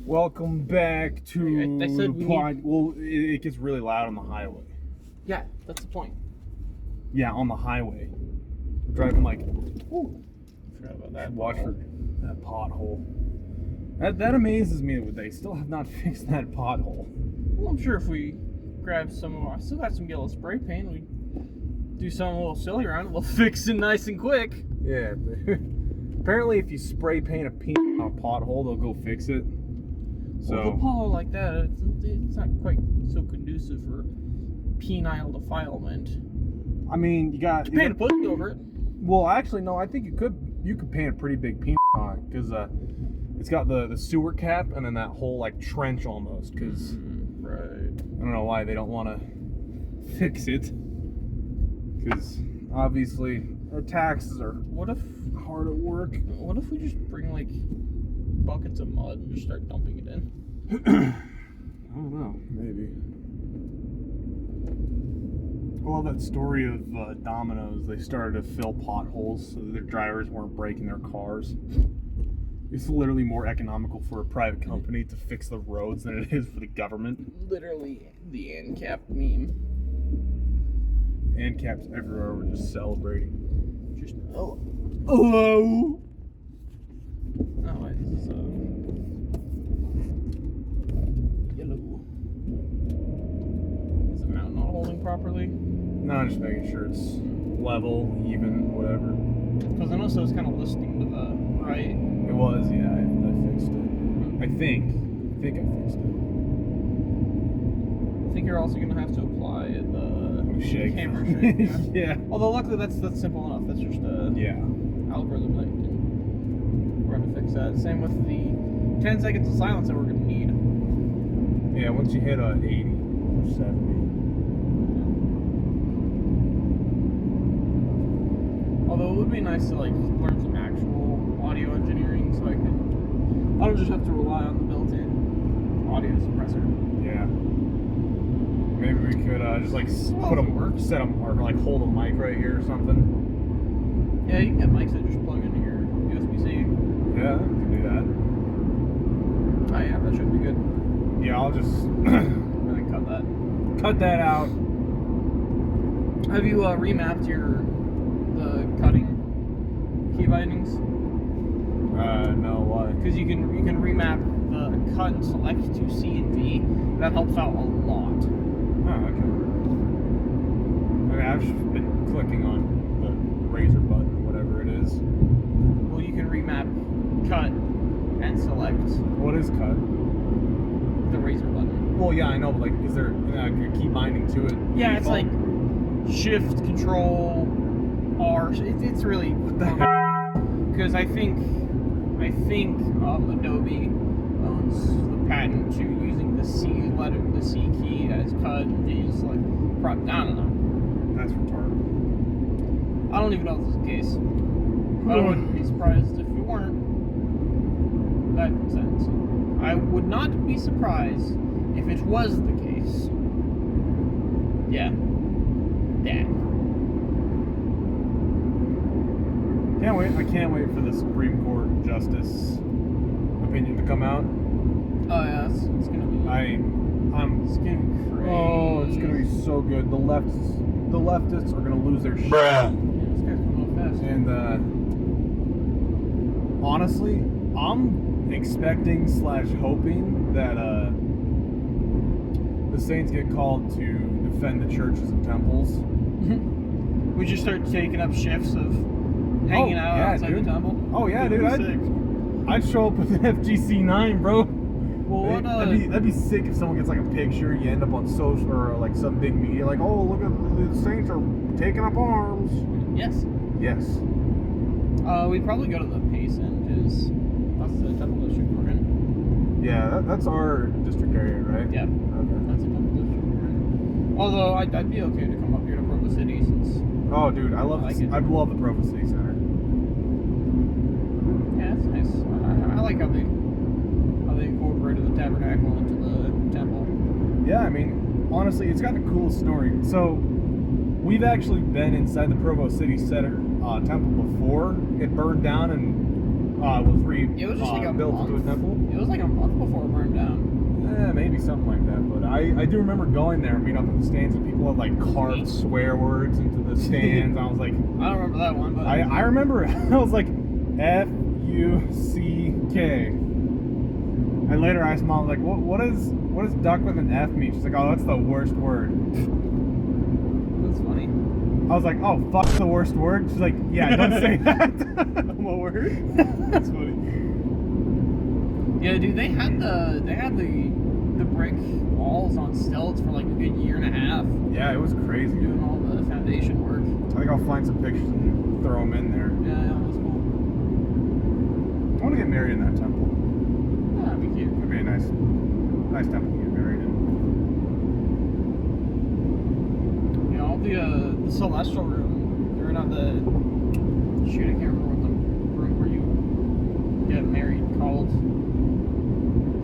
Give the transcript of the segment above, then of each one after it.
Welcome back to I said the pod. Well, it gets really loud on the highway. Yeah, that's the point. Yeah, on the highway. We're driving like, ooh, Forgot about that. watch for that pothole. That amazes me that they still have not fixed that pothole. Well, I'm sure if we grab some, I still got some yellow spray paint. We do something a little silly around it. We'll fix it nice and quick. Yeah. Apparently, if you spray paint a peanut on a pothole, they'll go fix it. So Well, the pothole like that, it's not quite so conducive for penile defilement. I mean, you got Paint a pussy over it. Well, actually, no. I think you could paint a pretty big penis on it because it's got the sewer cap and then that whole like trench almost. Because Right. I don't know why they don't want to fix it. Because obviously our taxes are What if hard at work. What if we just bring like buckets of mud and just start dumping it in? I don't know. Maybe. I love that story of Domino's. They started to fill potholes so that their drivers weren't breaking their cars. It's literally more economical for a private company to fix the roads than it is for the government. Literally the ANCAP meme. And caps everywhere were just celebrating. Just Hello. oh wait, this is yellow. Is the mountain not holding properly? No, I'm just making sure it's level, even, whatever. Because I know so it's kind of listing to the right. It was, yeah. I fixed it. I think I fixed it. I think you're also gonna have to apply the Shake. camera shake. Yeah. Yeah. Although luckily that's simple enough. That's just a Yeah. algorithm that can run to fix that. Same with the 10 seconds of silence that we're gonna need. Yeah, once you hit 80 or 70. Although it would be nice to like learn some actual audio engineering so I don't just have to rely on the built-in audio suppressor. Yeah. Maybe we could just like put them, set them, or like hold a mic right here or something. Yeah, you can get mics that just plug into your USB-C. Yeah, we could do that. Oh yeah, that should be good. Yeah, I'll just And then cut that. cut that out. Have you remapped the cutting key bindings? No, why? Because you can remap the cut and select to C and V. That helps out a lot. Oh, okay. I mean, I've just been clicking on the razor button or whatever it is. Well, you can remap cut and select What is cut? the razor button. Well, yeah, I know, but like, is there a key binding to it? Yeah, it's Default? like Shift, Control, R. It's really because I think Adobe owns the patent to using the C letter, the C key as cut. Is like, I don't know. That's retarded. I don't even know if this is the case. I wouldn't be surprised if it weren't. That sense. I would not be surprised if it was the case. Yeah. Yeah. I can't wait for the Supreme Court justice opinion to come out. Oh yeah, it's gonna be. It's gonna be crazy. Oh, it's gonna be so good. The leftists are gonna lose their shit. Yeah, this guy's coming up fast. And honestly, I'm expecting / hoping that the Saints get called to defend the churches and temples. We just start taking up shifts of hanging out outside the temple. Oh yeah, dude. I'd show up with an FGC 9, bro. Well, that'd be sick if someone gets like a picture. You end up on social or like some big media, like, oh, look at the Saints are taking up arms. Yes. Yes. We'd probably go to the Payson because that's the temple district we're in. Yeah, that's our district area, right? Yeah. Okay. That's the temple district we're in. Although I'd be okay to come up here to Provo City since. Oh, dude, I love I love the Provo City Center. Yeah, it's nice. I like how they incorporated the tabernacle into the temple. Yeah, I mean, honestly, it's got the coolest story. So, we've actually been inside the Provo City Center temple before. It burned down in It was just like a built into a month. temple. It was like a month before it burned down. Maybe something like that. But I do remember going there and being up in the stands and people had like carved swear words into the stands. I was like, I don't remember that one, but I remember I was like F-U-C-K. And later I asked Mom, like, what does duck with an F mean? She's like, oh, that's the worst word. that's funny. I was like, oh, fuck the worst word? She's like, yeah, don't say that. What word? That's funny. Yeah, dude, they had the brick walls on stilts for like a good year and a half, Yeah, it was crazy. doing all the foundation work. I think I'll find some pictures and throw them in there. Yeah, that was cool. I want to get married in that temple. Yeah, that'd be cute. It'd be a nice temple to get married in. You know, all the celestial room, or not the shoot, I can't remember what the room where you get married called.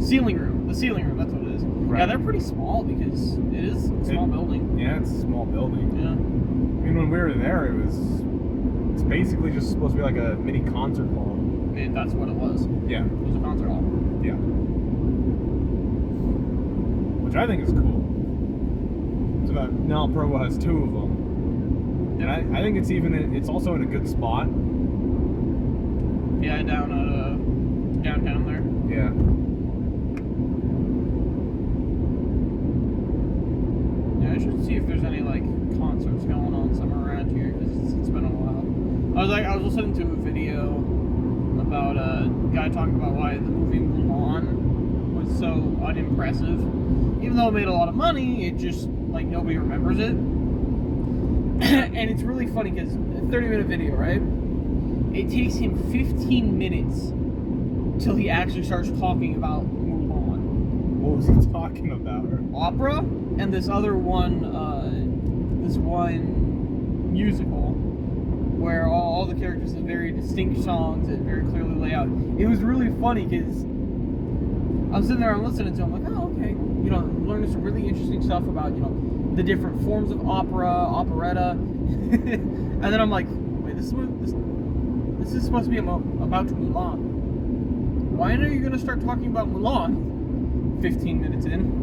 Ceiling room. The ceiling room, that's what it is. Right. Yeah, they're pretty small because it is a small building. Yeah, it's a small building. Yeah. I mean, when we were there, it's basically just supposed to be like a mini concert hall. That's what it was. Yeah. It was a concert hall. Yeah. Which I think is cool. So now Provo has 2 of them. And I think it's also in a good spot. Yeah, down at downtown there. Yeah. Yeah, I should see if there's any like concerts going on somewhere around here because it's been a while. I was listening to a video about a guy talking about why the movie Mulan was so unimpressive. Even though it made a lot of money, it just like nobody remembers it. And it's really funny because a 30-minute video, right? It takes him 15 minutes till he actually starts talking about Mulan. What was he talking about? Opera and this other one, this one musical where all the characters have very distinct songs that very clearly lay out. It was really funny because I'm sitting there and listening to him like, oh, okay, you know, I'm learning some really interesting stuff about, you know, the different forms of opera, operetta, and then I'm like, wait, this is supposed to be about Mulan. Why are you going to start talking about Mulan 15 minutes in?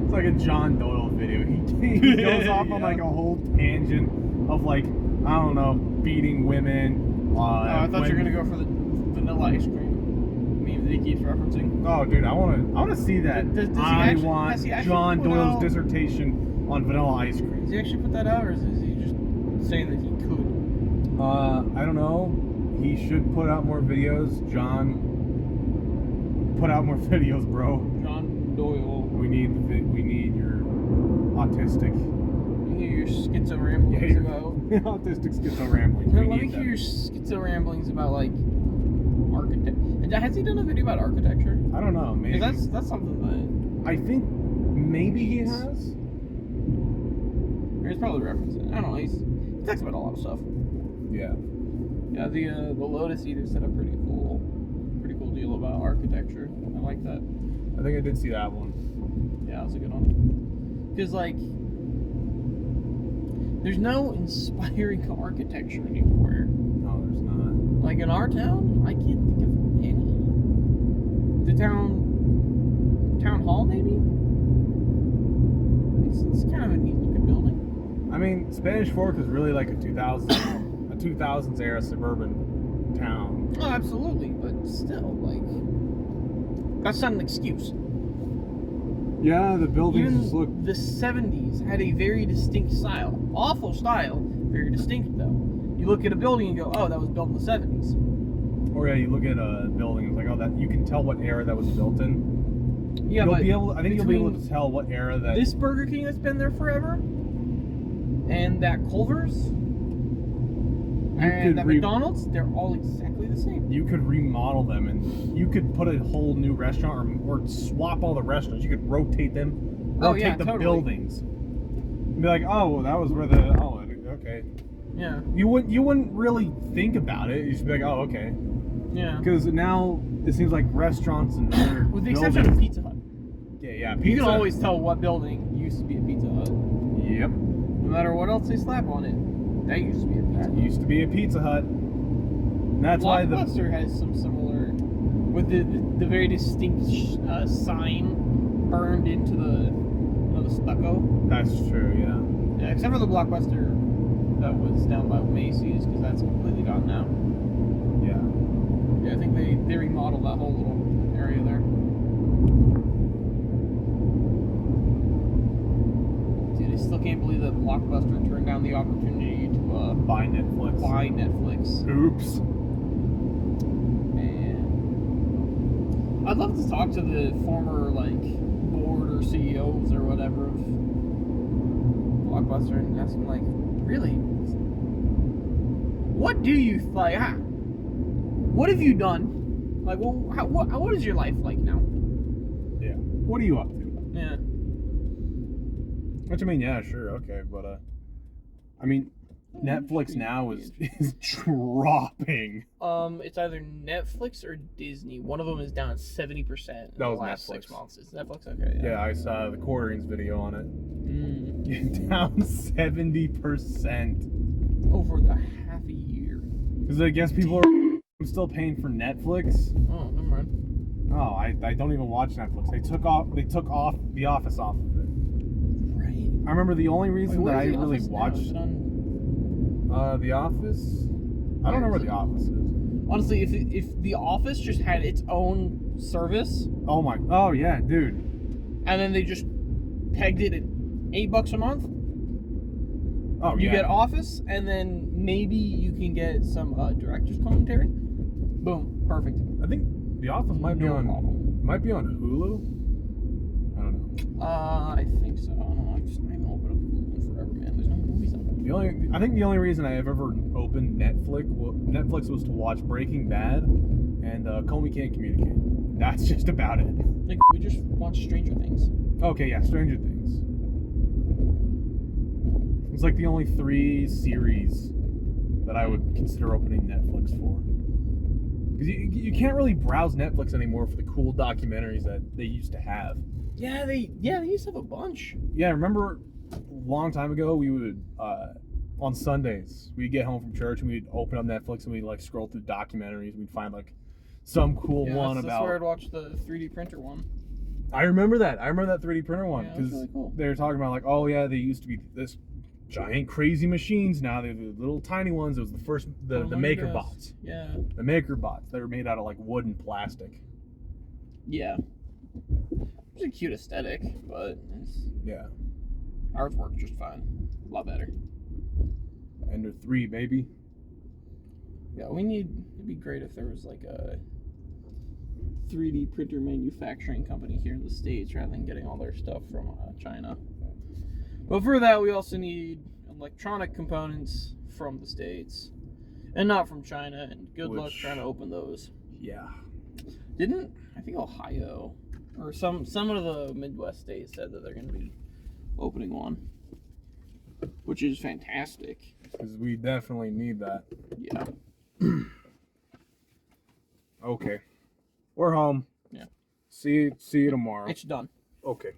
It's like a John Doyle video. He goes off on like a whole tangent of like, I don't know, beating women. I thought you were going to go for the vanilla ice cream meme that he keeps referencing. Oh, dude, I want to see that. Does he I actually- want has he actually John put Doyle's out- dissertation on vanilla ice cream. Does he actually put that out, or is he just saying that he could? I don't know. He should put out more videos. John, put out more videos, bro. John Doyle. We need your autistic. Let me hear your schizo ramblings Yeah, about. autistic schizo ramblings. Let me hear your schizo ramblings about like architect. Has he done a video about architecture? I don't know. Maybe. 'Cause that's something I think maybe he has. that he's probably referencing. I don't know. He talks about a lot of stuff. Yeah. Yeah, the Lotus Eater said a pretty cool deal about architecture. I like that. I think I did see that one. Yeah, that was a good one. Because like, there's no inspiring architecture anywhere. No, there's not. Like in our town, I can't think of any. The town hall maybe. It's kind of a neat looking building. I mean, Spanish Fork is really like a 2000s era suburban town. Oh, absolutely, but still, like, that's not an excuse. Yeah, the buildings Even just look. the 70s had a very distinct style. Awful style, very distinct though. You look at a building and go, oh, that was built in the 70s. Or yeah, you look at a building, it's like, oh, that you can tell what era that was built in. Yeah, you'll but be able. I think you'll be able between to tell what era that. this Burger King that's been there forever, and that Culver's, and could that McDonald's, they're all exactly the same. You could remodel them, and you could put a whole new restaurant, or swap all the restaurants. You could rotate them, Oh, rotate yeah, the totally. buildings. And be like, oh, well, that was where the. Oh, okay. Yeah, You wouldn't really think about it. You just be like, oh, okay. yeah. Because now it seems like restaurants and other With the exception of Pizza Hut. yeah, You pizza. can always tell what building used to be a Pizza Hut. Yep. No matter what else they slap on it, that used to be a Pizza That Hut. used to be a Pizza Hut. And that's why the Blockbuster has some similar, with the very distinct sign burned into the stucco. that's true. Yeah. Yeah, except for the Blockbuster that was down by Macy's, because that's completely gone now. Yeah. Yeah, I think they remodeled that whole little area there. Dude, I still can't believe that Blockbuster turned down the opportunity to Buy Netflix. buy Netflix. Oops. Man, I'd love to talk to the former board or CEOs or whatever of Blockbuster and ask them really, what do you what have you done? What is your life like now? Yeah. What are you up to? Yeah. Which I mean, yeah, sure, okay, but I mean, Netflix now is dropping. It's either Netflix or Disney. One of them is down 70% in That the was last Netflix. 6 months. It's Netflix, okay? Yeah, I saw the Quarterings video on it. Mm. Down 70%. Over the half a year. Because I guess people are still paying for Netflix. Oh, never mind. Oh, I don't even watch Netflix. They took off The Office off of it. Right. I remember the only reason that I really Is watched it on... The Office. I don't know where The Office is. Honestly, if The Office just had its own service, Oh yeah, dude. and then they just pegged it at $8 a month, Oh you yeah. get Office, and then maybe you can get some director's commentary. Boom, perfect. I think The Office might be No on problem. Hulu. I don't know. I think so. I don't know. I haven't opened up Hulu in forever, man. There's no movies on it. I think the only reason I have ever opened Netflix was to watch Breaking Bad and Comey Can't Communicate. That's just about it. We just watched Stranger Things. Okay, yeah, Stranger Things. It's like the only 3 series that I would consider opening Netflix for. Because you can't really browse Netflix anymore for the cool documentaries that they used to have. Yeah, they used to have a bunch. Yeah, remember a long time ago we would on Sundays we'd get home from church and we'd open up Netflix and we'd scroll through documentaries. We'd find some cool one that's about. where I'd watch the 3D printer one. I remember that 3D printer one Yeah, because really cool. they were talking about oh yeah, they used to be this giant crazy machines. Now they're the little tiny ones. It was the first the maker bots. Yeah. The maker bots. They were made out of wood and plastic. Yeah. It's a cute aesthetic, but Yeah. ours worked just fine. A lot better. Ender 3, baby. Yeah, it'd be great if there was a 3D printer manufacturing company here in the States rather than getting all their stuff from China. But for that, we also need electronic components from the States and not from China, and good luck trying to open those. Yeah. I think Ohio or some of the Midwest states said that they're going to be opening one, which is fantastic. Because we definitely need that. Yeah. Okay. We're home. Yeah. See you tomorrow. It's done. Okay.